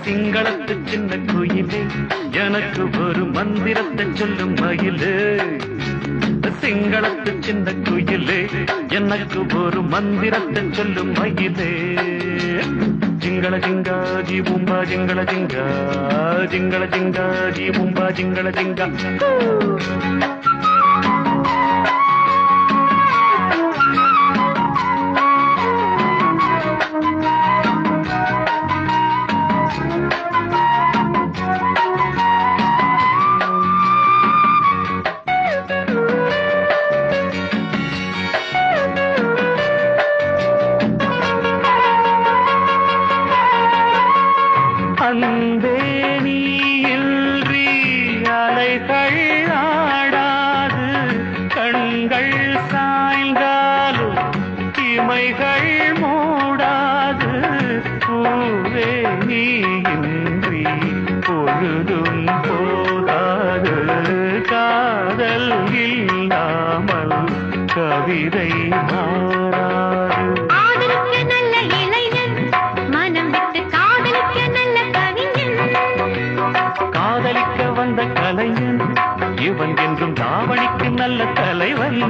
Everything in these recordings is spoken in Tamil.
சிங்களத்து சின்ன குயிலே எனக்கு ஒரு மந்திரத்தை சொல்லும் மயிலே சிங்களத்து சின்ன குயிலே எனக்கு ஒரு மந்திரத்தை சொல்லும் மயிலே ஜிங்கள ஜிங்கா ஜி பூம்பா ஜிங்கள ஜிங்கா ஜிங்கள ஜிங்கா ஜி பூம்பா ஜிங்கள ஜிங்கா அன்பே நீ இன்றி அலைகள் ஆடாது கண்கள் சாய்ந்தாலும் இமைகள் மூடாது பூவே நீ இன்றி பொழுதும் போதாது காதல் இல்லாமல் கவிதை மாறாது காதலிக்க வந்த கலைஞன் இவன் என்றும் தாவணிக்கு நல்ல தலைவன்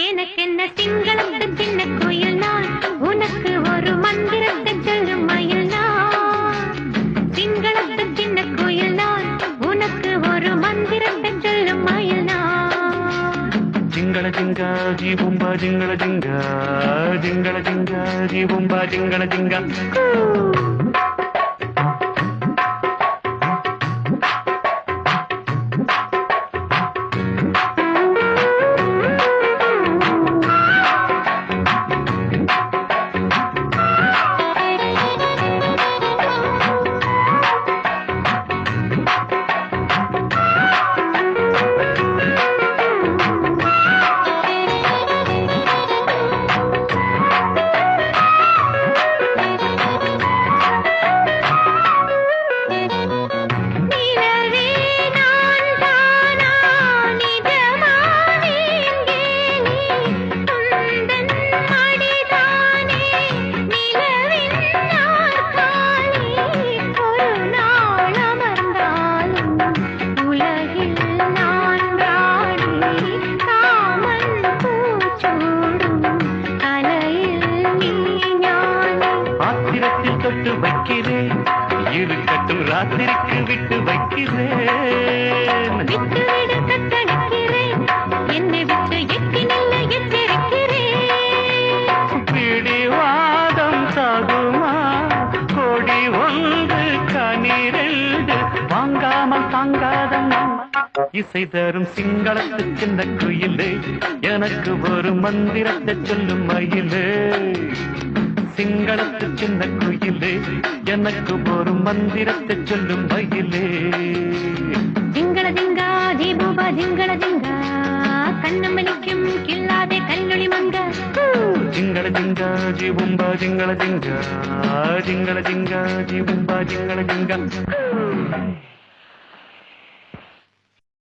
எனக்கு என்ன சிங்களத்து சின்ன கோயில் நான் உனக்கு ஒரு மந்திரத்தை சொல்லும் மயில் நான் சிங்களத்து சின்ன கோயில் நான் உனக்கு ஒரு மந்திரத்தை சொல்லும் மயில் நான் ஜிங்கள ஜிங்கா ஜி பூம்பா ஜிங்கள ஜிங்கா ஜிங்கள ஜிங்கா ஜி பூம்பா ஜிங்கள ஜிங்கா தொட்டு வைக்கிறேன் இருக்கட்டும் ராத்திரிக்கு விட்டு வைக்கிறேன் விட்டு விடு கட்டணிக்கிறேன் என்னை விட்டு எட்டி நல்ல எச்சரிக்கிறேன் பிடிவாதம் சாகுமா கொடி ஒன்று கனிரெண்டு வாங்காமல் தாங்காத இசை தரும் சிங்களத்து சின்ன குயிலே எனக்கு ஒரு மந்திரத்தை சொல்லும் மயிலே சிங்களத்து சின்ன குயிலே எனக்கு ஒரு மந்திரத்தை சொல்லும் மயிலே ஜிங்கள ஜிங்கா ஜீபூபா ஜிங்கள ஜிங்கா கண்ணமணிக்கும் கில்லாதே கல்லொளி மங்க ஜிங்கள ஜிங்கா ஜீபூம்பா ஜிங்கள ஜிங்கா ஜிங்கள ஜிங்கா ஜீபூம்பா ஜிங்கள ஜிங்கா